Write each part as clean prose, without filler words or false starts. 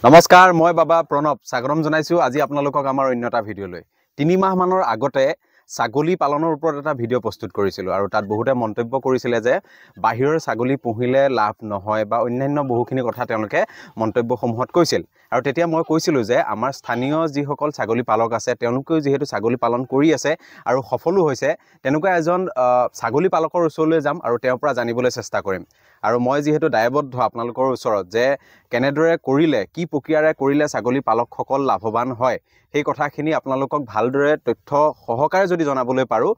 নমস্কাৰ মই বাবা প্ৰণৱ স্বাগতম জনাইছো আজি আপোনালোকক আমাৰ অন্যটা ভিডিঅ' লৈ 3 মাহ মানৰ আগতে ছাগলী পালনৰ ওপৰত এটা ভিডিঅ' প্ৰস্তুত কৰিছিল আৰু তাত বহুতে মন্তব্য কৰিছিল যে বাহিৰৰ ছাগলী পুহিলে লাভ নহয় বা অন্যান্য বহুখিনি কথা তেওঁলোকে মন্তব্যসমূহত কৈছিল আৰু তেতিয়া মই কৈছিলো যে আমাৰ স্থানীয় যিসকল ছাগলী পালক আছে তেওঁলোকেও যেহেতু ছাগলী পালন কৰি আছে আৰু সফলো হৈছে তেনেকুৱা এজন ছাগলী পালকৰ ওচৰলৈ যাম আৰু তেওঁৰ পৰা জানিবলৈ চেষ্টা কৰিম আৰু মই যেহেতু দায়বদ্ধ আপোনালোকৰ ওচৰত যে কেনেদৰে কৰিলে কি প্ৰক্ৰিয়াৰে কৰিলে ছাগলী পালকসকল লাভৱান হয় সেই কথাখিনি আপোনালোকক ভালদৰে তথ্য সহকাৰে যদি জনাবলৈ পাৰো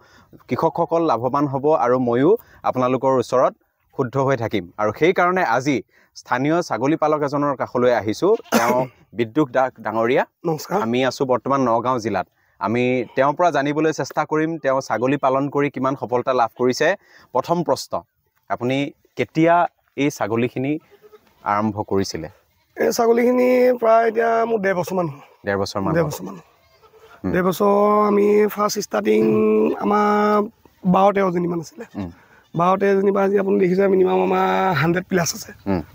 কৃষকসকল লাভৱান হ'ব আৰু ময়ো আপোনালোকৰ ওচৰত শুদ্ধ হৈ থাকিম আৰু সেই কাৰণে আজি স্থানীয় ছাগলী পালক এজনৰ কাষলৈ আহিছো তেওঁ বিদ্যুৎ ডাঙৰীয়া নমস্কাৰ আমি আছো বৰ্তমান নগাঁও জিলাত আমি তেওঁৰ পৰা জানিবলৈ চেষ্টা কৰিম তেওঁ ছাগলী পালন কৰি কিমান সফলতা লাভ কৰিছে প্ৰথম প্ৰশ্ন আপুনি কেতিয়া এই ছাগলীখিনি আৰম্ভ কৰিছিলে এই ছাগলীখিনি প্ৰায় এতিয়া মোৰ 1.5 বছৰমান ডেৰ বছৰ আমি ফাৰ্ষ্ট ষ্টাৰ্টিং আমাৰ 12-13 জনীমান আছিলে 12-13 জনী পৰা আজি আপুনি দেখিছে মিনিমাম আমাৰ 100 প্লাছ আছে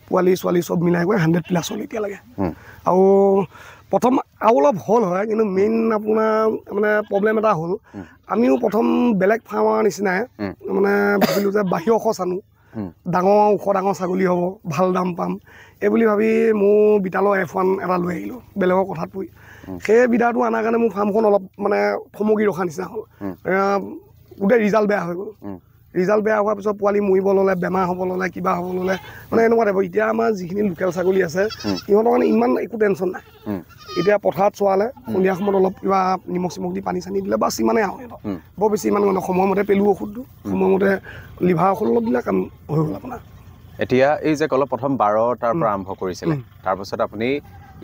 পোৱালি ছোৱালী চব মিলাই গৈ 100 প্লাছ হ'ল এতিয়ালৈকে আৰু প্ৰথম আৰু অলপ হ'ল হয় কিন্তু মেইন আপোনাৰ মানে প্ৰব্লেম এটা হ'ল আমিও প্ৰথম বেলেগ ফাৰ্মৰ নিচিনাই মানে ভাবিলোঁ যে বাহিৰৰ খৰচ আনো ডাঙৰ ওখ ডাঙৰ ছাগলী হ'ব ভাল দাম পাম এই বুলি ভাবি মোৰ বিটালৰ F1 এটা লৈ আহিলোঁ বেলেগৰ কথাত পৰি সেই বিটাটো অনাৰ কাৰণে মোৰ ফাৰ্মখন অলপ মানে থমকি ৰখা নিচিনা হ'ল গোটেই ৰিজাল্ট বেয়া হৈ গ'ল ৰিজাল্ট বেয়া হোৱাৰ পিছত পোৱালি মৰিব ল'লে বেমাৰ হ'ব ল'লে কিবা হ'ব ল'লে মানে এনেকুৱা টাইপৰ এতিয়া আমাৰ যিখিনি লোকেল ছাগলী আছে সিহঁতৰ মানে ইমান একো টেনশ্যন নাই এতিয়া পথাৰত চোৱালে সন্ধিয়া সময়ত অলপ কিবা নিমখ চিমখ দি পানী চানি দিলে বাছ ইমানেই আৰু সিহঁতৰ বৰ বেছি ইমান মানে সময়মতে পেলু ঔষধটো সময়মতে লিভাৰ ঔষধ অলপ দিলে কাম হৈ গ'ল আপোনাৰ এতিয়া এই যে কল প্ৰথম 12টাৰ পৰা আৰম্ভ কৰিছিলে তাৰপিছত আপুনি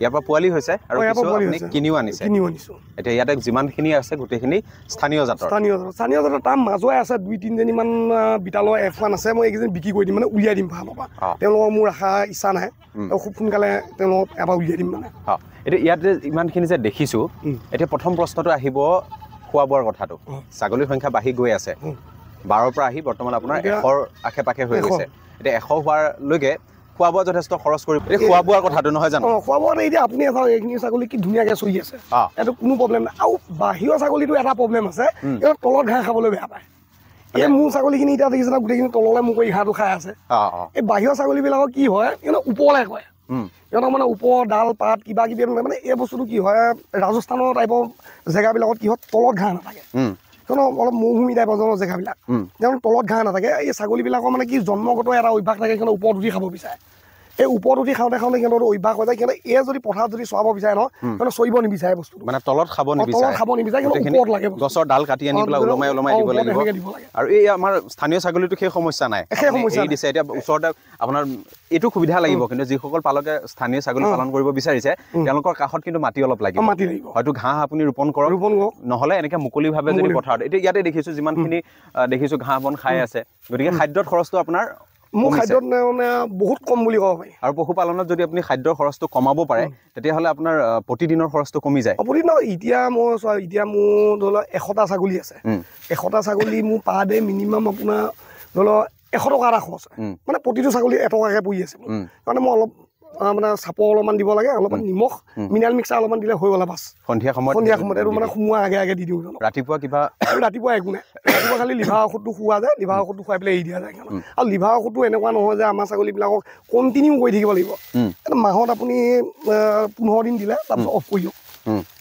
ইয়াৰ পৰা পোৱালি হৈছে আৰু কিছু আপুনি কিনিও আনিছো এতিয়া ইয়াতে যিমানখিনি আছে গোটেইখিনি স্থানীয় জাতৰ তাৰ মাজৰে আছে 2-3 জনীমান বিটালৰ F1 আছে মই এইকেইদিন বিক্ৰী কৰি দিম মানে উলিয়াই দিম ফাৰ্মৰ পৰা তেওঁলোকৰ মোৰ আশা ইচ্ছা নাই আৰু খুব সোনকালে তেওঁলোকক এবাৰ উলিয়াই দিম মানে এতিয়া ইয়াত যে ইমানখিনি যে দেখিছোঁ এতিয়া প্ৰথম প্ৰশ্নটো আহিব খোৱা বোৱাৰ কথাটো ছাগলীৰ সংখ্যা বাঢ়ি গৈ আছে 12ৰ পৰা আহি বৰ্তমান আপোনাৰ 100ৰ আশে পাশে হৈ গৈছে এতিয়া 100 হোৱাৰলৈকে খোৱা বোৱা যথেষ্ট খৰচ কৰিব এই খোৱা বোৱাৰ কথাটো নহয় জানো খোৱা বোৱা এতিয়া আপুনি এইখিনি ছাগলী কি ধুনীয়াকৈ চলি আছে এইটো কোনো প্ৰব্লেম নাই আৰু বাহিৰৰ ছাগলীটো এটা প্ৰব্লেম আছে সিহঁতৰ তলত ঘাঁহ খাবলৈ বেয়া পায় এতিয়া মোৰ ছাগলীখিনি এতিয়া দেখিছে গোটেইখিনি তললৈ মোক ঘাঁহটো খাই আছে এই বাহিৰৰ ছাগলীবিলাকৰ কি হয় সিহঁতৰ ওপৰলৈ কয় সিহঁতক মানে ওপৰ ডাল পাত কিবা কিবি মানে এই বস্তুটো কি হয় ৰাজস্থানৰ টাইপৰ জেগাবিলাকত কি হয় তলত ঘাঁহ নাথাকে অলপ মৌসুমী টাইপৰ জেগাবিলাক যেন তলত ঘাঁহ নাথাকে এই ছাগলীবিলাকৰ মানে কি জন্মগত এটা অভ্যাস থাকে সিহঁতে ওপৰত উঠি খাব বিচাৰে এই ওপৰত উঠি খাওঁতে সিহঁতৰ অভ্যাস হৈ যায় সিহঁতে এই যদি পথাৰত যদি চৰাব বিচাৰে ন সিহঁতে চৰিব নিবিচাৰে বস্তুটো মানে তলত খাব নিবিচাৰে ওপৰত লাগে গছৰ ডাল কাটি আনি পেলাই ওলমাই দিব লাগিব আৰু এই আমাৰ স্থানীয় ছাগলীটো সেই সমস্যা নাই দিছে এতিয়া ওচৰতে আপোনাৰ এইটো সুবিধা লাগিব কিন্তু যিসকল পালকে স্থানীয় ছাগলী পালন কৰিব বিচাৰিছে তেওঁলোকৰ কাষত কিন্তু মাটি অলপ লাগিব হয়তো ঘাঁহ আপুনি ৰোপণ কৰক নহ'লে এনেকৈ মুকলিভাৱে যদি পথাৰত এতিয়া ইয়াতে দেখিছোঁ যিমানখিনি দেখিছোঁ ঘাঁহ বন খাই আছে গতিকে খাদ্যৰ খৰচটো আপোনাৰ মোৰ খাদ্যত মানে বহুত কম বুলি ক'ব পাৰি আৰু পশুপালনত যদি আপুনি খাদ্যৰ খৰচটো কমাব পাৰে তেতিয়াহ'লে আপোনাৰ প্ৰতিদিনৰ খৰচটো কমি যায় প্ৰতিদিনৰ এতিয়া মোৰ ধৰি লওক 100টা ছাগলী আছে 100টা ছাগলী মোৰ পাৰ ডে মিনিমাম আপোনাৰ ধৰি লওক 100 টকা এটা খৰচ মানে প্ৰতিটো ছাগলী 1 টকাকৈ পৰি আছে মানে মই অলপ মানে চাপৰ অলপমান দিব লাগে অলপমান নিমখ মিনাৰেল মিক্সাৰ অলপমান দিলে হৈ গ'ল বাছ সন্ধিয়া সময়ত এইটো মানে সোমোৱা আগে দি দিওঁ ৰাতিপুৱা কিবা ৰাতিপুৱা একো নাই ৰাতিপুৱা খালি লিভাৰ ঔষধটো খোৱা যায় লিভাৰ ঔষধটো খুৱাই পেলাই এৰি দিয়া যায় আৰু লিভাৰ ঔষধটো এনেকুৱা নহয় যে আমাৰ ছাগলীবিলাকক কণ্টিনিউ কৰি থাকিব লাগিব মাহত আপুনি 15 দিন দিলে তাৰপিছত অফ কৰি দিয়ক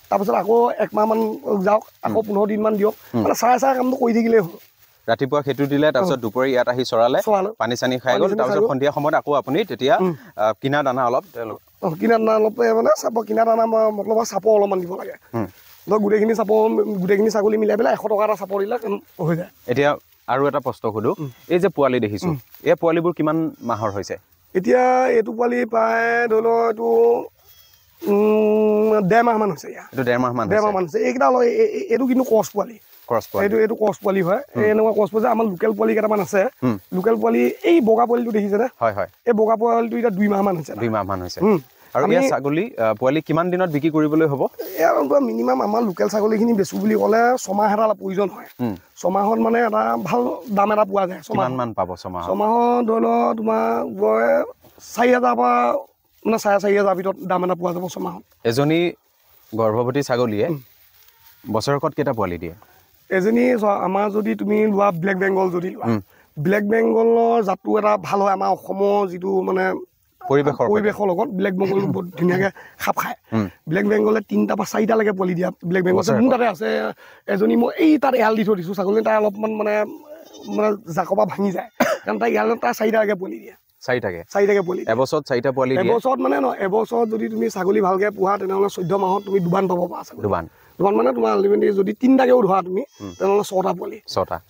তাৰপিছত আকৌ 1 মাহমান যাওক আকৌ 15 দিনমান দিয়ক মানে চাই কামটো কৰি থাকিলেই হ'ল ৰাতিপুৱা সেইটো দিলে তাৰপিছত দুপৰীয়া ইয়াত আহি চৰালে পানী চানী খাই গ'ল তাৰপিছত সন্ধিয়া সময়ত আকৌ আপুনি তেতিয়া কিনা দানা অলপ কিনা দানা অলপ মানে কিনা দানা মতলব চাপৰ অলপমান দিব লাগে ধৰক গোটেইখিনি ছাগলী মিলাই পেলাই 100 টকা এটা চাপৰ দিলে হৈ যায় এতিয়া আৰু এটা প্ৰশ্ন সোধো এই যে পোৱালি দেখিছোঁ এই পোৱালিবোৰ কিমান মাহৰ হৈছে এতিয়া এইটো পোৱালি প্ৰায় ধৰি লওক এইটো 1.5 মাহমান হৈছে এইটো 1.5 মাহমান হৈছে এইকেইটা এইটো কিন্তু ক্ৰছ পোৱালি এইটো ক্ৰছ পোৱালি হয় এনেকুৱা ক্ৰছ পোৱালি আমাৰ লোকেল পোৱালি কেইটামান আছে লোকেল পোৱালি এই বগা পোৱালিটো দেখিছেনে এই বগা পোৱালিটো এতিয়া 2 মাহমান হৈছে আৰু এই ছাগলী পোৱালি কিমান দিনত বিক্ৰী কৰিবলৈ হ'ব মিনিমাম আমাৰ লোকেল ছাগলীখিনি বেচোঁ বুলি ক'লে 6 মাহ এটা প্ৰয়োজন হয় 6 মাহত মানে এটা ভাল দাম এটা পোৱা যায় কিমান মান পাব 6 মাহত ধৰি লওক তোমাৰ 4,000 পৰা মানে 4,500 ভিতৰত দাম এটা পোৱা যাব ছমাহত এজনী গৰ্ভৱতী ছাগলীয়ে বছৰেকত কেইটা পোৱালি দিয়ে এজনী আমাৰ যদি তুমি লোৱা ব্লেক বেংগল যদি লোৱা ব্লেক বেংগলৰ জাতটো এটা ভাল হয় আমাৰ অসমৰ যিটো মানে পৰিৱেশৰ লগত ব্লেক বেংগল বহুত ধুনীয়াকৈ খাপ খায় ব্লেক বেংগলে 3টা বা 4টালৈকে পোৱালি দিয়া ব্লেক বেংগল আছে মোৰ তাতে আছে এজনী মই এই তাত এৰাল দি থৈ দিছোঁ ছাগলী তাই অলপমান মানে জাকপা ভাঙি যায় কাৰণ তাই এৰালত তাই 4টালৈকে পোৱালি দিয়ে 4টাকে পোৱালি এবছৰত 4টা পোৱালি দিয়ে এবছৰত মানে নহয় এবছৰত যদি তুমি ছাগলী ভালকৈ পোহা তেনেহ'লে 14 মাহত তুমি দুবান পাব পাৰা দুবান মানে তোমাৰ আল্টিমেটলি যদি 3টাকেও ধৰা তুমি তেনেহ'লে 6টা পোৱালি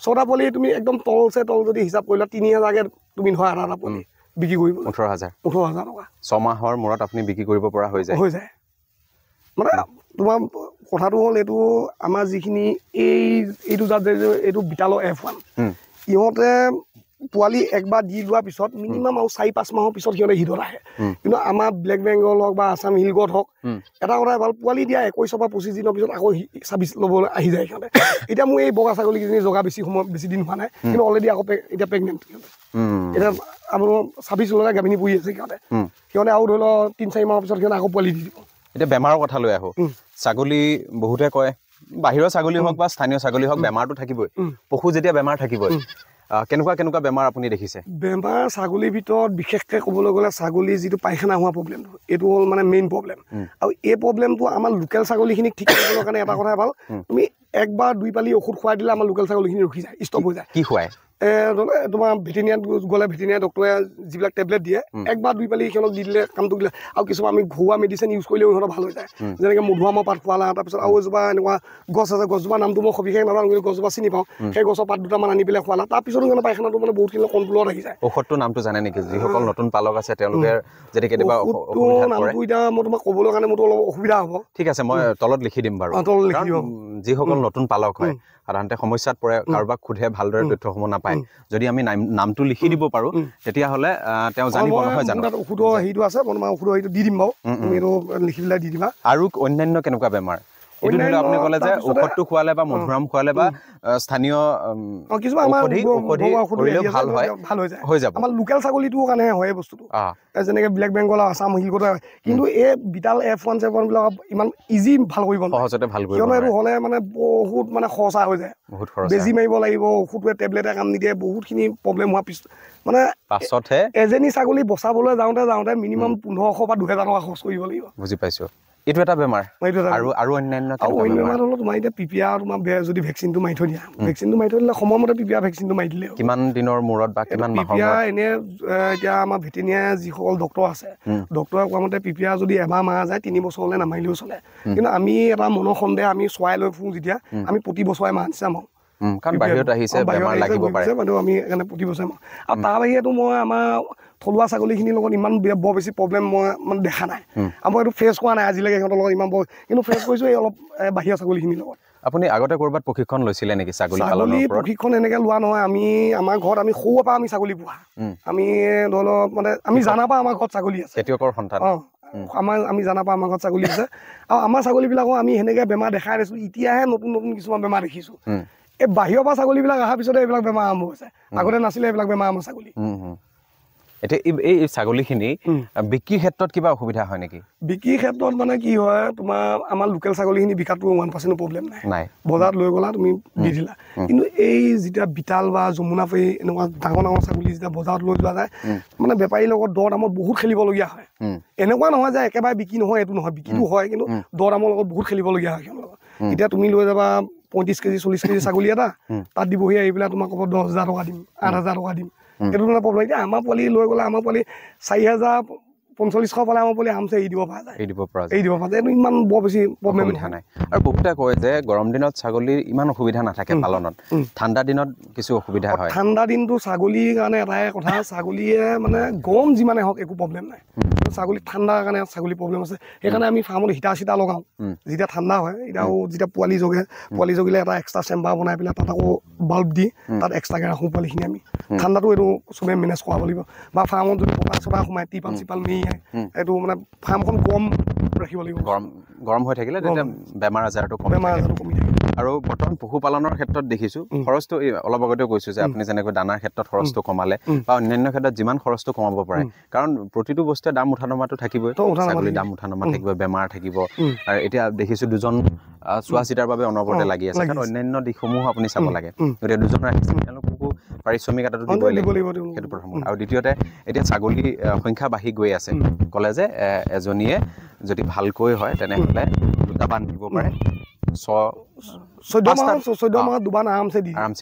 6টা পোৱালি তুমি একদম তল যদি হিচাপ কৰিলা 3,000কে তুমি ধৰা এটা পোৱালি বিক্ৰী কৰিব 18,000 টকা 6 মাহৰ মূৰত আপুনি বিক্ৰী কৰিব পৰা হৈ যায় মানে তোমাৰ কথাটো হ'ল এইটো আমাৰ যিখিনি এইটো জাত এইটো বিটালৰ F1 ইহঁতে পোৱালি একবাৰ দি লোৱাৰ পিছত মিনিমাম আৰু 4-5 মাহৰ পিছত সিহঁতে হিটত আহে কিন্তু আমাৰ ব্লেক বেংগল হওক বা আছাম হিলগড হওক এটা কথাই ভাল পোৱালি দিয়া 21 বা 25 দিনৰ পিছত আকৌ 26 ল'বলৈ আহি যায় সিহঁতে এতিয়া মোৰ এই বগা ছাগলীকেইজনী জগা বেছি দিন হোৱা নাই কিন্তু অলৰেডি আকৌ এতিয়া প্ৰেগনেণ্ট এতিয়া আপোনাৰ 26 গাভিনী পৰি আছে সিহঁতে আৰু ধৰি লওক 3-4 মাহৰ পিছত সিহঁতে আকৌ পোৱালি দি দিব এতিয়া বেমাৰৰ কথা লৈ আহোঁ ছাগলী বহুতে কয় বাহিৰৰ ছাগলী হওক বা স্থানীয় ছাগলী হওক বেমাৰটো থাকিবই পশু যেতিয়া বেমাৰ থাকিবই কেনেকুৱা বেমাৰ আপুনি দেখিছে বেমাৰ ছাগলীৰ ভিতৰত বিশেষকৈ ক'বলৈ গ'লে ছাগলীৰ যিটো পায়খানা হোৱা প্ৰব্লেমটো এইটো হ'ল মানে মেইন প্ৰব্লেম আৰু এই প্ৰব্লেমটো আমাৰ লোকেল ছাগলীখিনিক ঠিক কৰিবলৈ কাৰণে এটা কথাই ভাল তুমি 1 বা 2 পালি ঔষধ খুৱাই দিলে আমাৰ লোকেল ছাগলীখিনি ৰখি যায় ষ্টপ হৈ যায় কি খুৱায় তোমাৰ ভেটেৰিনাৰীত গ'লে ভেটেৰিনাৰী ডক্টৰে যিবিলাক টেবলেট দিয়ে 1 বা 2 পালি সিহঁতক দি দিলে কামটো দিলে আৰু কিছুমান আমি ঘৰুৱা মেডিচিন ইউজ কৰিলেও সিহঁতৰ ভাল হৈ যায় যেনেকৈ মধুআমৰ পাত খোৱালা তাৰপিছত আৰু এজোপা এনেকুৱা গছ আছে গছজোপা নামটো মই সবিশেষ নাজানো কিন্তু গছজোপা চিনি পাওঁ সেই গছৰ পাত দুটামান আনি পেলাই খোৱালা তাৰপিছতো সিহঁতৰ পায়খানাটো মানে বহুতখিনি কণ্ট্ৰলত আহি যায় ঔষধটোৰ নামটো জানে নেকি যিসকল নতুন পালক আছে তেওঁলোকে যদি কেতিয়াবা নামটো এতিয়া মই তোমাক ক'বলৈ কাৰণে মোৰতো অলপ অসুবিধা হ'ব ঠিক আছে মই তলত লিখি দিম বাৰু যিসকল নতুন পালক হয় সাধাৰণতে সমস্যাত পৰে কাৰোবাক সোধে ভালদৰে তথ্যসমূহ নাপায় যদি আমি নামটো লিখি দিব পাৰোঁ তেতিয়াহ'লে তেওঁ জানিব নহয় জানো ঔষধৰ হেৰিটো আছে মই তোমাৰ ঔষধৰ হেৰিটো দি দিম বাৰু তুমি এইটো লিখি পেলাই দি দিবা আৰু অন্যান্য কেনেকুৱা বেমাৰ এইটো ধৰি লওক আপুনি ক'লে যে ঔষধটো খোৱালে বা মধুৰাম খোৱালে বা স্থানীয় কিছুমান আমাৰ ভাল হৈ যাব আমাৰ লোকেল ছাগলীটোৰ কাৰণে হয় বস্তুটো যেনেকৈ ব্লেক বেংগল আছাম হিলগড হয় কিন্তু এই বিটাল F1 বিলাক ইমান ইজি ভাল কৰিব সহজতে ভাল কৰিব কিয়নো এইটো হ'লে মানে বহুত মানে খৰচা হৈ যায় বেজি মাৰিব লাগিব ঔষধটোৱে টেবলেটে কাম নিদিয়ে বহুতখিনি প্ৰব্লেম হোৱাৰ পিছত মানে পাছতহে এজনী ছাগলী বচাবলৈ যাওঁতে মিনিমাম 1,500 বা 2,000 টকা খৰচ কৰিব লাগিব বুজি পাইছোঁ এইটো এটা বেমাৰ আৰু অন্যান্য বেমাৰ হ'লে তোমাৰ এতিয়া পিপিয়া তোমাৰ যদি ভেকচিনটো মাৰি থৈ দিয়া ভেকচিনটো মাৰি থৈ দিলে সময়মতে পিপিয়া ভেকচিনটো মাৰি দিলে কিমান দিনৰ মূৰত বা কিমান মাহৰ পিপিয়া এনে এতিয়া আমাৰ ভেটেৰিনাৰী যিসকল ডক্টৰ আছে ডক্টৰে কোৱা মতে পিপিয়া যদি এবাৰ মাৰা যায় 3 বছৰলৈ নামাৰিলেও চলে কিন্তু আমি এটা মনৰ সন্দেহ আমি চোৱাই লৈ ফুৰোঁ যেতিয়া আমি প্ৰতি বছৰে মাৰা নিচিনা মাৰোঁ কাৰণ বাহিৰত আহিছে বেমাৰ লাগিব পাৰে আমি সেইকাৰণে প্ৰতি বছৰে মাৰোঁ আৰু তাৰ বাহিৰেতো মই আমাৰ থলুৱা ছাগলীখিনিৰ লগত ইমান বৰ বেছি প্ৰব্লেম মই মানে দেখা নাই আৰু মই এইটো ফেচ কৰা নাই আজিলৈকে সিহঁতৰ লগত ইমান কিন্তু ফেচ কৰিছোঁ এই অলপ বাহিৰা ছাগলীখিনিৰ লগত আপুনি আগতে ক'ৰবাত প্ৰশিক্ষণ লৈছিলে নেকি ছাগলী প্ৰশিক্ষণ এনেকৈ লোৱা নহয় আমি আমাৰ ঘৰত আমি সৰুৰ পৰা আমি ছাগলী পোহা আমি ধৰি লওক মানে আমি জানা পৰা আমাৰ ঘৰত ছাগলী আছে খেতিয়কৰ সন্তান আমি জানা পৰা আমাৰ ঘৰত ছাগলী আছে আৰু আমাৰ ছাগলীবিলাকো আমি সেনেকৈ বেমাৰ দেখাই দিছোঁ এতিয়াহে নতুন কিছুমান বেমাৰ দেখিছোঁ এই বাহিৰৰ পৰা ছাগলীবিলাক অহাৰ পিছতে এইবিলাক বেমাৰ আৰম্ভ হৈছে আগতে নাছিলে এইবিলাক বেমাৰ আমাৰ ছাগলী এতিয়া এই ছাগলীখিনি বিক্ৰীৰ ক্ষেত্ৰত কিবা অসুবিধা হয় নেকি বিক্ৰীৰ ক্ষেত্ৰত মানে কি হয় তোমাৰ আমাৰ লোকেল ছাগলীখিনি বিকাটো 1% প্ৰব্লেম নাই বজাৰত লৈ গ'লা তুমি দি দিলা কিন্তু এই যেতিয়া বিটাল বা যমুনাপাৰী এনেকুৱা ডাঙৰ ছাগলী যেতিয়া বজাৰত লৈ যোৱা যায় মানে বেপাৰীৰ লগত দৰ দামত বহুত খেলিবলগীয়া হয় এনেকুৱা নহয় যে একেবাৰে বিক্ৰী নহয় এইটো নহয় বিক্ৰীটো হয় কিন্তু দৰ দামৰ লগত বহুত খেলিবলগীয়া হয় সিহঁতৰ লগত এতিয়া তুমি লৈ যাবা 35 কেজি 40 কেজি ছাগলী এটা তাত দিবহি আহি পেলাই তোমাক ক'ব 10,000 টকা দিম 8,000 টকা দিম এইটো মানে প্ৰব্লেম এতিয়া আমাৰ পোৱালি লৈ গ'লে আমাৰ পোৱালি 4,000-4,500 পালে আমাৰ পোৱালি আৰামছে এৰি দিব পৰা যায় এইটো ইমান বৰ বেছি প্ৰব্লেম নাই আৰু বহুতে কয় যে গৰম দিনত ছাগলীৰ ইমান অসুবিধা নাথাকে পালনত ঠাণ্ডা দিনত কিছু অসুবিধা হয় ঠাণ্ডা দিনটো ছাগলীৰ কাৰণে এটাই কথা ছাগলীয়ে মানে গৰম যিমানে হওক একো প্ৰব্লেম নাই ছাগলী ঠাণ্ডাৰ কাৰণে ছাগলী প্ৰব্লেম আছে সেইকাৰণে আমি ফাৰ্মত হিটাৰ চিটাৰ লগাওঁ যেতিয়া ঠাণ্ডা হয় এতিয়াও যেতিয়া পোৱালি জগিলে এটা এক্সট্ৰা চেম্বাৰ বনাই পেলাই তাত আকৌ বাল্ব দি তাত এক্সট্ৰাকৈ ৰাখোঁ পোৱালিখিনি আমি ঠাণ্ডাটো এইটো চবে মেনেজ কৰাব লাগিব বা ফাৰ্মত যদি পতা চতা সোমাই টিপাল চিপাল নি এইটো মানে ফাৰ্মখন গৰম ৰাখিব লাগিব গৰম হৈ থাকিলে তেতিয়া বেমাৰ আজাৰটো কমি থাকে আৰু বৰ্তমান পশুপালনৰ ক্ষেত্ৰত দেখিছোঁ খৰচটো অলপ আগতেও কৈছোঁ যে আপুনি যেনেকৈ দানাৰ ক্ষেত্ৰত খৰচটো কমালে বা অন্যান্য ক্ষেত্ৰত যিমান খৰচটো কমাব পাৰে কাৰণ প্ৰতিটো বস্তুৱে দাম উঠা নমাটো থাকিবই ছাগলীৰ দাম উঠা নমা থাকিব বেমাৰ থাকিব আৰু এতিয়া দেখিছোঁ দুজন চোৱা চিতাৰ বাবে অনবৰতে লাগি আছে কাৰণ অন্যান্য দিশসমূহ আপুনি চাব লাগে গতিকে দুজন ৰাখিছে তেওঁলোককো পাৰিশ্ৰমিক এটাটো দিবই লাগিব সেইটো প্ৰথম আৰু দ্বিতীয়তে এতিয়া ছাগলী সংখ্যা বাঢ়ি গৈ আছে ক'লে যে এজনীয়ে যদি ভালকৈ হয় তেনেহ'লে দুটা বান্ধ দিব পাৰে 14 মাহত দুবাৰ আৰামছে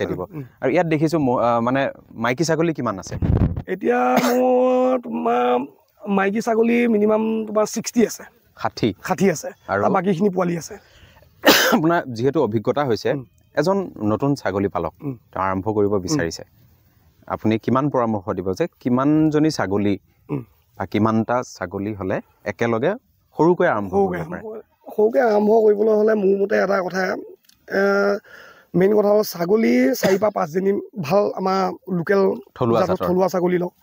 দিব আৰু ইয়াত দেখিছোঁ মানে মাইকী ছাগলী কিমান আছে এতিয়া মোৰ তোমাৰ মাইকী ছাগলী মিনিমাম তোমাৰ 60 আছে 60 আছে আৰু বাকীখিনি পোৱালি আছে আপোনাৰ যিহেতু অভিজ্ঞতা হৈছে এজন নতুন ছাগলী পালক তেওঁ আৰম্ভ কৰিব বিচাৰিছে আপুনি কিমান পৰামৰ্শ দিব যে কিমানজনী ছাগলী বা কিমানটা ছাগলী হ'লে একেলগে সৰুকৈ আৰম্ভ কৰিব পাৰে সৰুকৈ আৰম্ভ কৰিবলৈ হ'লে মোৰ মতে এটা কথা মেইন কথা হ'ল ছাগলী 4 পৰা 5জনী ভাল আমাৰ লোকেল থলুৱা ছাগলী লওক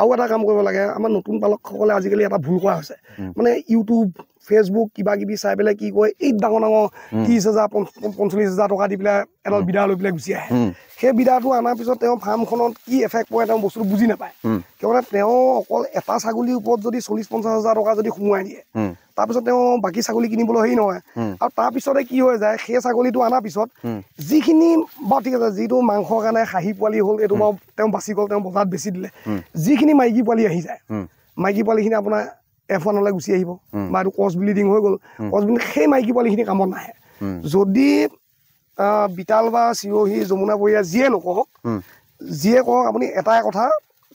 আৰু এটা কাম কৰিব লাগে আমাৰ নতুন পালকসকলে আজিকালি এটা ভুল কৰা হৈছে মানে ইউটিউব ফেচবুক কিবা কিবি চাই পেলাই কি কয় এই ডাঙৰ 30,000 45,000 টকা দি পেলাই এডাল বিদা লৈ পেলাই গুচি আহে সেই বিদাটো অনাৰ পিছত তেওঁ ফাৰ্মখনত কি এফেক্ট পৰে তেওঁ বস্তুটো বুজি নাপায় কিয়নো তেওঁ অকল এটা ছাগলীৰ ওপৰত যদি 40-50,000 টকা যদি সোমোৱাই দিয়ে তাৰপিছত তেওঁ বাকী ছাগলী কিনিবলৈ হেৰি নহয় আৰু তাৰপিছতে কি হৈ যায় সেই ছাগলীটো অনাৰ পিছত যিখিনি বাৰু ঠিক আছে যিটো মাংসৰ কাৰণে খাহী পোৱালি হ'ল এইটো বাৰু তেওঁ বাচি গ'ল তেওঁ বজাৰত বেছি দিলে যিখিনি মাইকী পোৱালি আহি যায় মাইকী পোৱালিখিনি আপোনাৰ F1লৈ গুচি আহিব বা এইটো ক্ৰছ ব্লিডিং হৈ গ'ল ক্ৰছ ব্লিডিং সেই মাইকী পোৱালিখিনি কামত নাহে যদি বিতাল বা চিৰহী যমুনা বৰীয়া যিয়ে কওক আপুনি এটাই কথা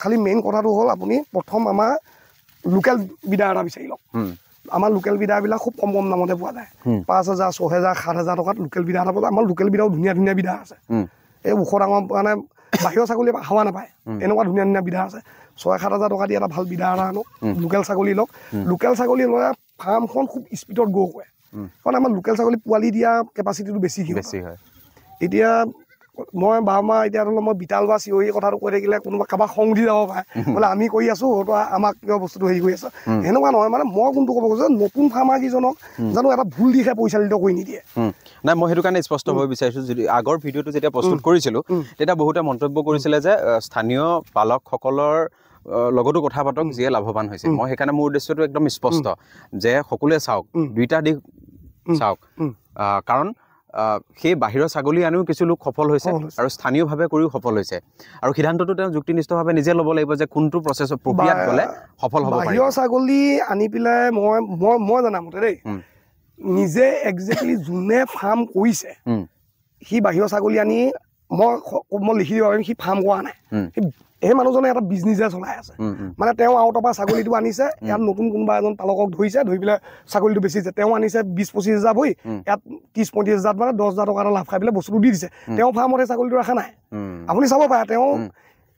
খালি মেইন কথাটো হ'ল আপুনি প্ৰথম আমাৰ লোকেল বিদা এটা বিচাৰি লওক আমাৰ লোকেল বিদাবিলাক খুব কম দামতে পোৱা যায় 5,000 6,000 7,000 টকাত লোকেল বিদা এটা পোৱা যায় আমাৰ লোকেল বিদাও ধুনীয়া বিদা আছে এই ওখ ডাঙৰ মানে বাহিৰৰ ছাগলী হাৱা নাপায় এনেকুৱা ধুনীয়া বিদা আছে 6,000-7,000 টকা দি এটা ভাল বিদা এটা আনক লোকেল ছাগলী লওক লোকেল ছাগলী লৈ ফাৰ্মখন খুব স্পীডত গ্ৰ' কৰে কাৰণ আমাৰ লোকেল ছাগলী পোৱালি দিয়া কেপাচিটিটো বেছি হয় এতিয়া মই বাৰমাহ এতিয়া ধৰি লওক মই বিতাল বা চিঞৰি কথাটো কৈ থাকিলে কোনোবা কাৰোবাক খং দি যাব পাৰে বোলে আমি কৰি আছোঁ হয়তো আমাক কিয় বস্তুটো হেৰি কৰি আছোঁ সেনেকুৱা নহয় মানে মই কোনটো ক'ব কৈছোঁ নতুন ফাৰ্মাৰ কেইজনক জানো এটা ভুল দিশে পৰিচালিত কৰি নিদিয়ে নাই মই সেইটো কাৰণে স্পষ্ট হ'ব বিচাৰিছোঁ যদি আগৰ ভিডিঅ'টো যেতিয়া প্ৰস্তুত কৰিছিলোঁ তেতিয়া বহুতে মন্তব্য কৰিছিলে যে স্থানীয় পালকসকলৰ লগতো কথা পাতক যিয়ে লাভৱান হৈছে মই সেইকাৰণে মোৰ উদ্দেশ্যটো একদম স্পষ্ট যে সকলোৱে চাওক দুইটা দিশ চাওক কাৰণ সেই বাহিৰৰ ছাগলী আনিও কিছু লোক সফল হৈছে আৰু স্থানীয়ভাৱে কৰিও সফল হৈছে আৰু সিদ্ধান্তটো তেওঁ যুক্তিনিষ্ঠভাৱে নিজে ল'ব লাগিব যে কোনটো প্ৰচেছৰ প্ৰক্ৰিয়াত গ'লে সফল হ'ব পাৰিব বাহিৰৰ ছাগলী আনি পেলাই মই জানামতে দেই নিজে একজেক্টলি যোনে ফাৰ্ম কৰিছে সি বাহিৰৰ ছাগলী আনি মই লিখি দিব পাৰিম সি ফাৰ্ম কৰা নাই সেই মানুহজনে এটা বিজনেছে চলাই আছে মানে তেওঁ আউটৰ পৰা ছাগলীটো আনিছে ইয়াত নতুন কোনোবা এজন পালকক ধৰিছে ধৰি পেলাই ছাগলীটো বেচিছে তেওঁ আনিছে 20-25,000 ভৰি ইয়াত 30-35,000 মানে 10,000 টকা এটা লাভ খাই পেলাই বস্তুটো দি দিছে তেওঁ ফাৰ্মতে ছাগলীটো ৰখা নাই আপুনি চাব পাৰে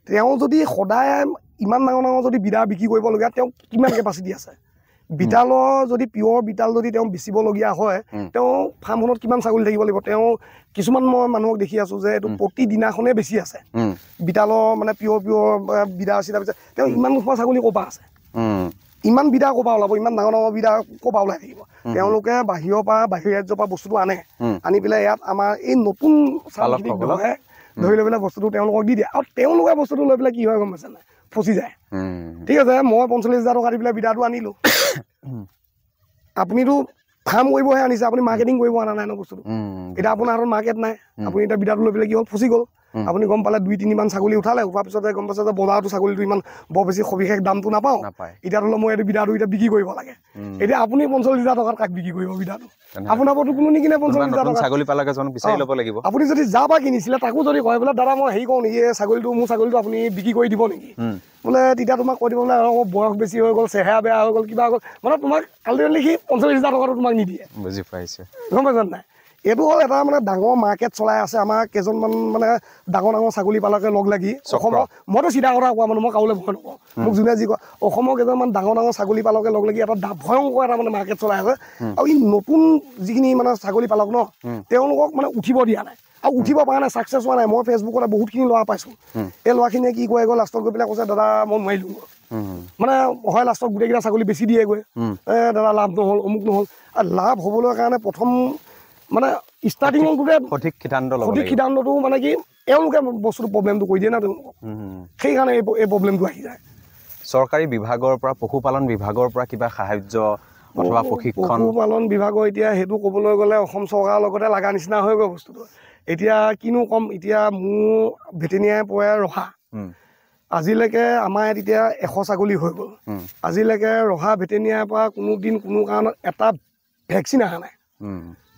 তেওঁ যদি সদায় ইমান ডাঙৰ যদি বিদা বিক্ৰী কৰিবলগীয়া তেওঁ কিমান কেপাচিটি আছে বিতালৰ যদি পিয়ৰ বিতাল যদি তেওঁ বেচিবলগীয়া হয় তেওঁ ফাৰ্মখনত কিমান ছাগলী থাকিব লাগিব তেওঁ কিছুমান মই মানুহক দেখি আছোঁ যে এইটো প্ৰতিদিনাখনেই বেছি আছে বিতালৰ মানে পিয়ৰ বিদা চিদা তেওঁ ইমান নোপোৱা ছাগলী ক'ৰ পৰা আছে ইমান বিদা ক'ৰ পৰা ওলাব ইমান ডাঙৰ বিদা ক'ৰ পৰা ওলাই থাকিব তেওঁলোকে বাহিৰৰ ৰাজ্যৰ পৰা বস্তুটো আনি পেলাই ইয়াত আমাৰ এই নতুন ছাগলীখিনিক ধৰি লৈ পেলাই বস্তুটো তেওঁলোকক দি দিয়ে আৰু তেওঁলোকে বস্তুটো লৈ পেলাই কি হয় গম পাইছে নাই ফচি যায় ঠিক আছে মই 45,000 টকা দি পেলাই বিদাটো আনিলোঁ আপুনিতো ফাৰ্ম কৰিবহে আনিছে আপুনি মাৰ্কেটিং কৰিব অনা নাই ন বস্তুটো এতিয়া আপোনাৰ হাতত মাৰ্কেট নাই আপুনি এতিয়া বিদাটো লৈ পেলাই কি হ'ল ফচি গ'ল আপুনি গম পালে 2-3 মান ছাগলী উঠালে উঠাৰ পিছতে গম পাইছে যে বজাৰতো ছাগলীটো ইমান বৰ বেছি সবিশেষ দামটো নাপাওঁ এতিয়া ধৰি লওক মই এইটো বিদাটো এতিয়া বিক্ৰী কৰিব লাগে এতিয়া আপুনি 45,000 টকাত কাক বিক্ৰী কৰিব বিদাটো আপোনাৰ ওপৰতো কোনো নিকিনে 45,000 টকা ছাগলী পালক এজন বিচাৰি ল'ব লাগিব আপুনি যদি যাৰ পৰা কিনিছিলে তাকো যদি কয় বোলে দাদা মই হেৰি কৰোঁ নেকি মোৰ ছাগলীটো আপুনি বিক্ৰী কৰি দিব নেকি বোলে তেতিয়া তোমাক কৈ দিব বোলে বয়স বেছি হৈ গ'ল চেহেৰা বেয়া হৈ গ'ল কিবা হৈ গ'ল মানে তোমাক আল্টিমেটলি সি 45,000 টকাটো তোমাক নিদিয়ে বুজি পাইছে গম পাইছে নাই এইটো হ'ল এটা মানে ডাঙৰ মাৰ্কেট চলাই আছে আমাৰ কেইজনমান মানে ডাঙৰ ছাগলী পালকে লগ লাগি অসমৰ মইতো চিধা কথা কোৱা মানুহ মই কাউলে ভয় নকৰোঁ মোক যোনে যি কয় অসমৰ কেইজনমান ডাঙৰ ছাগলী পালকে লগ লাগি এটা ভয়ংকৰ এটা মানে মাৰ্কেট চলাই আছে আৰু ই নতুন যিখিনি মানে ছাগলী পালক ন তেওঁলোকক মানে উঠিব দিয়া নাই আৰু উঠিব পৰা নাই ছাকচেছ হোৱা নাই মই ফেচবুকতে বহুতখিনি ল'ৰা পাইছোঁ এই ল'ৰাখিনিয়ে কি কয় গৈ লাষ্টত গৈ পেলাই কৈছে দাদা মই নোৱাৰিলোঁ মানে হয় লাষ্টত গোটেইকেইটা ছাগলী বেছি দিয়েগৈ দাদা লাভ নহ'ল অমুক নহ'ল আৰু লাভ হ'বলৈ কাৰণে প্ৰথম মানে ষ্টাৰ্টিঙতে সঠিক সিদ্ধান্তটো মানে কি এওঁলোকে বস্তুটো প্ৰব্লেমটো কৰি দিয়ে না তেওঁলোকক সেইকাৰণে এই প্ৰব্লেমটো আহি যায় চৰকাৰী বিভাগৰ পৰা পশুপালন বিভাগৰ পৰা কিবা সাহায্য অথবা প্ৰশিক্ষণ পশুপালন বিভাগৰ এতিয়া সেইটো ক'বলৈ গ'লে অসম চৰকাৰৰ লগতে লগা নিচিনা হৈ গ'ল বস্তুটো এতিয়া কিনো ক'ম এতিয়া মোৰ ভেটেৰিনেৰী পৰে ৰহা আজিলৈকে আমাৰ ইয়াত এতিয়া 100 ছাগলী হৈ গ'ল আজিলৈকে ৰহা ভেটেৰিনেৰীৰ পৰা কোনো দিন কোনো কাৰণত এটা ভেকচিন অহা নাই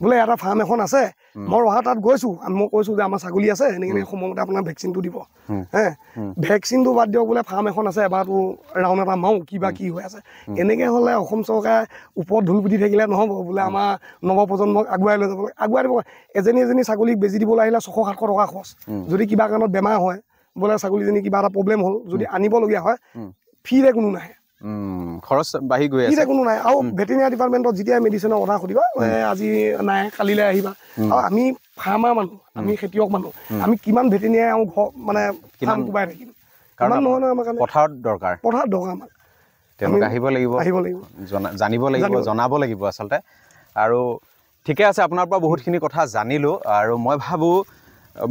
বোলে এটা ফাৰ্ম এখন আছে মই ৰহা তাত গৈছোঁ মই কৈছোঁ যে আমাৰ ছাগলী আছে এনেকৈ সময়মতে আপোনাৰ ভেকচিনটো দিব ভেকচিনটো বাদ দিয়ক বোলে ফাৰ্ম এখন আছে এবাৰটো ৰাউণ্ড এটা মাৰোঁ কিবা কি হৈ আছে এনেকৈ হ'লে অসম চৰকাৰে ওপৰত ঢোল পিটি থাকিলে নহ'ব বোলে আমাৰ নৱপ্ৰজন্মক আগুৱাই লৈ যাব আগুৱাই দিব এজনী ছাগলীক বেজি দিবলৈ আহিলে 600-700 টকা খৰচ যদি কিবা কাৰণত বেমাৰ হয় বোলে ছাগলীজনী কিবা এটা প্ৰব্লেম হ'ল যদি আনিবলগীয়া হয় ফ্ৰীৰে কোনো নাহে খৰচ বাঢ়ি গৈ আছে কোনো নাই আৰু ভেটেৰিনেৰী ডিপাৰ্টমেণ্টত যেতিয়া মেডিচিনৰ কথা সুধিবা আজি নাই কালিলৈ আহিবা আৰু আমি ফাৰ্মাৰ মানুহ আমি খেতিয়ক মানুহ আমি কিমান ভেটেৰিনেৰী আৰু ঘৰ মানে ফাৰ্ম কোবাই থাকিম কাৰণ নহয় নহয় আমাৰ কাৰণে পথাৰত দৰকাৰ আমাক তেওঁলোক আহিব লাগিব জানিব লাগিব জনাব লাগিব আচলতে আৰু ঠিকে আছে আপোনাৰ পৰা বহুতখিনি কথা জানিলোঁ আৰু মই ভাবোঁ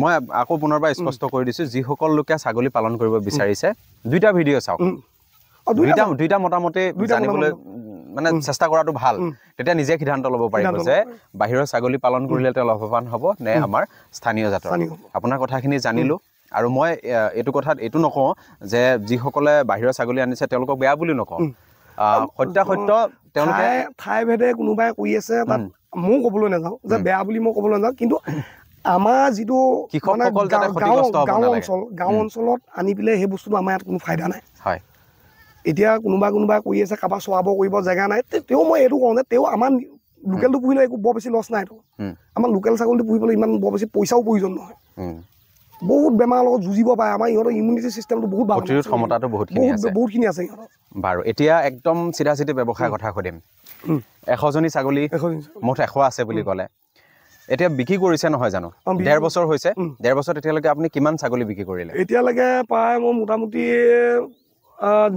মই আকৌ পুনৰবাৰ স্পষ্ট কৰি দিছোঁ যিসকল লোকে ছাগলী পালন কৰিব বিচাৰিছে দুইটা ভিডিঅ' চাওক দুইটা মোটামুটি জানিবলৈ মানে চেষ্টা কৰাটো ভাল তেতিয়া নিজে সিদ্ধান্ত ল'ব পাৰিব যে বাহিৰৰ ছাগলী পালন কৰিলে তেওঁ লাভৱান হ'ব নে আমাৰ স্থানীয় জাতৰ আপোনাৰ কথাখিনি জানিলোঁ আৰু মই এইটো কথাত এইটো নকওঁ যে যিসকলে বাহিৰৰ ছাগলী আনিছে তেওঁলোকক বেয়া বুলি নকওঁ সত্য তেওঁলোকে ঠাই ভেদে কোনোবাই কৰি আছে তাত ময়ো ক'বলৈ নাযাওঁ যে বেয়া বুলি মই ক'বলৈ নাযাওঁ কিন্তু আমাৰ যিটো গাঁও অঞ্চলত আনি পেলাই সেই বস্তুটো আমাৰ ইয়াত কোনো ফাইদা নাই হয় এতিয়া কোনোবা কৰি আছে কাৰোবাৰ চোৱাব কৰিব জেগা নাই তেওঁ মই এইটো কওঁ যে তেওঁ আমাৰ লোকেলটো পুহিলে একো বৰ বেছি লছ নাইতো আমাৰ লোকেল ছাগলীটো পুহিবলৈ ইমান বৰ বেছি পইচাও প্ৰয়োজন নহয় বহুত বেমাৰৰ লগত যুঁজিব পাৰে আমাৰ ইহঁতৰ ইমিউনিটি চিষ্টেমটো বহুত ভাল প্ৰতিৰোধ ক্ষমতাটো বহুতখিনি আছে ইহঁতৰ বাৰু এতিয়া একদম চিধা ব্যৱসায়ৰ কথা সুধিম 100জনী ছাগলী মুঠ 100 আছে বুলি ক'লে এতিয়া বিক্ৰী কৰিছে নহয় জানো 1.5 বছৰ হৈছে 1.5 বছৰ এতিয়ালৈকে আপুনি কিমান ছাগলী বিক্ৰী কৰিলে এতিয়ালৈকে প্ৰায় মই মোটামুটি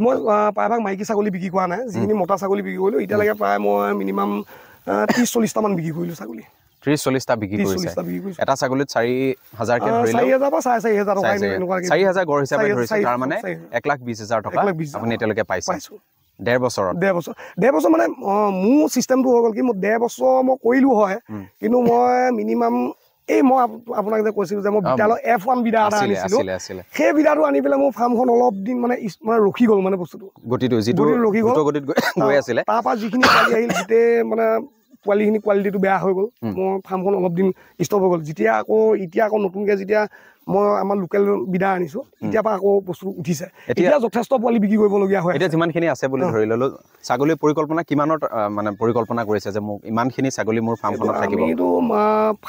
মই প্ৰায়ভাগ মাইকী ছাগলী বিক্ৰী কৰা নাই যিখিনি মতা ছাগলী বিক্ৰী কৰিলোঁ এতিয়ালৈকে প্ৰায় মই মিনিমাম 30-40টা মান বিক্ৰী কৰিলোঁ ছাগলী 30-40টা বিক্ৰী কৰিছে এটা ছাগলীত 4,000কে ধৰিলে 4,000 বা 4,500 টকা 4,000 গড় হিচাপে ধৰিছে তাৰ মানে 1,20,000 টকা আপুনি এতিয়ালৈকে পাইছে 1.5 বছৰ মানে মোৰ চিষ্টেমটো হৈ গ'ল কি মোৰ 1.5 বছৰ মই কৰিলোঁ হয় কিন্তু মই মিনিমাম এই মই আপোনাক যে কৈছিলোঁ যে মই বিদ্যালয় F1 বিধা এটা আনিছিলোঁ সেই বিধাটো আনি পেলাই মোৰ ফাৰ্মখন অলপ দিন মানে ৰখি গ'ল মানে বস্তুটো গতিটো যিটো ৰখি গ'ল গৈ আছিলে তাৰপৰা যিখিনি পোৱালি আহিল গোটেই মানে পোৱালিখিনি কোৱালিটিটো বেয়া হৈ গ'ল মোৰ ফাৰ্মখন অলপ দিন ষ্টপ হৈ গ'ল এতিয়া আকৌ নতুনকৈ যেতিয়া মই আমাৰ লোকেল বিধা আনিছোঁ এতিয়াৰ পৰা আকৌ বস্তুটো উঠিছে এতিয়া যথেষ্ট পোৱালি বিক্ৰী কৰিবলগীয়া হয় এতিয়া যিমানখিনি আছে বুলি ধৰি ল'লোঁ ছাগলীৰ পৰিকল্পনা কিমানৰ মানে পৰিকল্পনা কৰিছে যে মোক ইমানখিনি ছাগলী মোৰ ফাৰ্মখনত থাকিব এইটো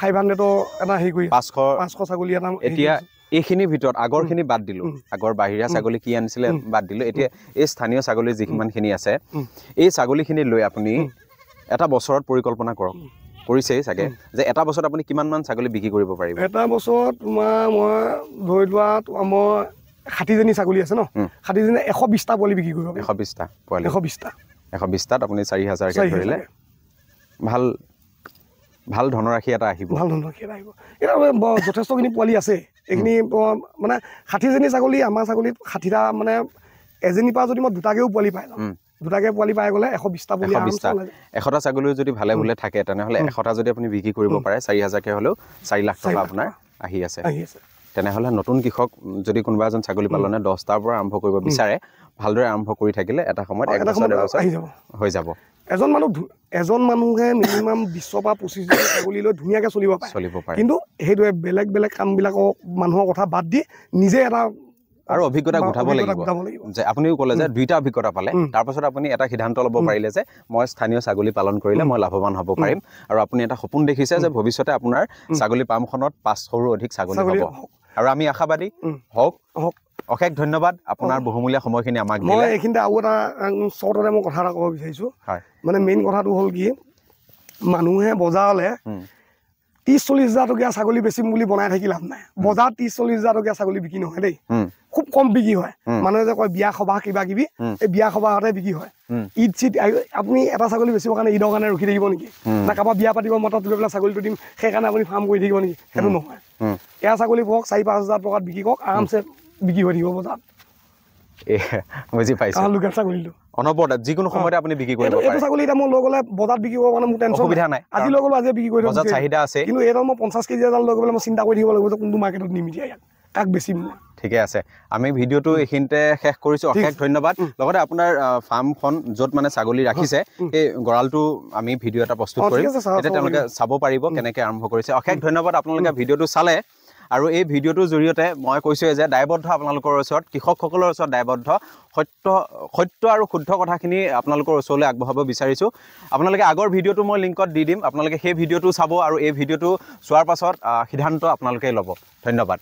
500ৰ এটা হেৰি কৰি 500 ছাগলী এটা এতিয়া এইখিনিৰ ভিতৰত আগৰখিনি বাদ দিলোঁ আগৰ বাহিৰা ছাগলী কি আনিছিলে বাদ দিলোঁ এতিয়া এই স্থানীয় ছাগলী যিমানখিনি আছে এই ছাগলীখিনি লৈ আপুনি এটা বছৰত পৰিকল্পনা কৰক কৰিছেই চাগে যে এটা বছৰত আপুনি কিমানমান ছাগলী বিক্ৰী কৰিব পাৰিব এটা বছৰত তোমাৰ মই ধৰি লোৱা মই 60জনী ছাগলী আছে ন 60জনী 120টা পোৱালি বিক্ৰী কৰিব 120টা পোৱালি 120টাত আপুনি 4,000কে ধৰিলে ভাল ধনৰাশি এটা আহিব এতিয়া যথেষ্টখিনি পোৱালি আছে এইখিনি মানে 60জনী ছাগলী আমাৰ ছাগলীত 60টা মানে এজনীৰ পৰা যদি মই দুটাকেও পোৱালি পাই যাওঁ দুটাকে পোৱালি পাই গ'লে 120টা পোৱালি 100টা ছাগলীও যদি ভালে ভুলে থাকে তেনেহ'লে 100টা যদি আপুনি বিক্ৰী কৰিব পাৰে 4,000কে হ'লেও 4 লাখ টকা আপোনাৰ আহি আছে তেনেহ'লে নতুন কৃষক যদি কোনোবা এজন ছাগলী পালনে 10টাৰ পৰা আৰম্ভ কৰিব বিচাৰে ভালদৰে আৰম্ভ কৰি থাকিলে এটা সময়ত 1 বছৰ হৈ যাব এজন মানুহে মিনিমাম 20 পৰা 25 ছাগলী লৈ ধুনীয়াকৈ চলিব পাৰে কিন্তু সেইটোৱে বেলেগ কামবিলাকৰ মানুহৰ কথা বাদ দি নিজে এটা আৰু অভিজ্ঞতা গোটাব লাগিব যে আপুনিও ক'লে যে দুইটা অভিজ্ঞতা পালে তাৰপাছত আপুনি এটা সিদ্ধান্ত ল'ব পাৰিলে যে মই স্থানীয় ছাগলী পালন কৰিলে মই লাভৱান হ'ব পাৰিম আৰু আপুনি এটা সপোন দেখিছে যে ভৱিষ্যতে আপোনাৰ ছাগলী ফাৰ্মখনত 500ৰো অধিক ছাগলী হ'ব আৰু আমি আশাবাদী হওক অশেষ ধন্যবাদ আপোনাৰ বহুমূলীয়া সময়খিনি আমাক দিলে মই এইখিনিতে আৰু এটা শ্বৰ্টতে মই কথা এটা ক'ব বিচাৰিছোঁ মানে মেইন কথাটো হ'ল কি মানুহে বজাৰলৈ 30-40 হাজাৰ টকীয়া ছাগলী বেচিম বুলি বনাই থাকি লাভ নাই বজাৰত 30-40 হাজাৰ টকীয়া ছাগলী বিক্ৰী নহয় দেই খুব কম বিক্ৰী হয় মানুহে যে কয় বিয়া সবাহ কিবা কিবি এই বিয়া সবাহতে বিক্ৰী হয় ঈদ চিদ আপুনি এটা ছাগলী বেচিবৰ কাৰণে ঈদৰ কাৰণে ৰখি থাকিব নেকি না কাৰোবাৰ বিয়া পাতিব মতা তুলি পেলাই ছাগলীটো দিম সেইকাৰণে আপুনি ফাৰ্ম কৰি থাকিব নেকি সেইটো নহয় এয়া ছাগলী পঢ়ক 4-5 হাজাৰ টকাত বিক্ৰী কৰক আৰামছে বিক্ৰী হৈ থাকিব বজাৰত বুজি পাইছো লোকেল ছাগলীটো অনবৰতে যিকোনো সময়তে আপুনি বিক্ৰী কৰিব পাৰে এইটো ছাগলী এতিয়া মই লৈ গ'লে বজাৰত বিক্ৰী কৰিব কাৰণে মোৰ টেনশ্যন অসুবিধা নাই আজি লৈ গ'লো আজি বিক্ৰী কৰি বজাৰত চাহিদা আছে কিন্তু এইডাল মই 50 কেজি এডাল লৈ গ'লে মই চিন্তা কৰি থাকিব লাগিব যে কোনটো মাৰ্কেটত নিম এতিয়া ইয়াক কাক বেচিম মই ঠিকে আছে আমি ভিডিঅ'টো এইখিনিতে শেষ কৰিছোঁ অশেষ ধন্যবাদ লগতে আপোনাৰ ফাৰ্মখন য'ত মানে ছাগলী ৰাখিছে এই গঁৰালটো আমি ভিডিঅ' এটা প্ৰস্তুত কৰিম এতিয়া তেওঁলোকে চাব পাৰিব কেনেকৈ আৰম্ভ কৰিছে অশেষ ধন্যবাদ আপোনালোকে ভিডিঅ'টো চালে আৰু এই ভিডিঅ'টোৰ জৰিয়তে মই কৈছোঁৱে যে দায়বদ্ধ আপোনালোকৰ ওচৰত কৃষকসকলৰ ওচৰত দায়বদ্ধ সত্য আৰু শুদ্ধ কথাখিনি আপোনালোকৰ ওচৰলৈ আগবঢ়াব বিচাৰিছোঁ আপোনালোকে আগৰ ভিডিঅ'টো মই লিংকত দি দিম আপোনালোকে সেই ভিডিঅ'টো চাব আৰু এই ভিডিঅ'টো চোৱাৰ পাছত সিদ্ধান্ত আপোনালোকে ল'ব ধন্যবাদ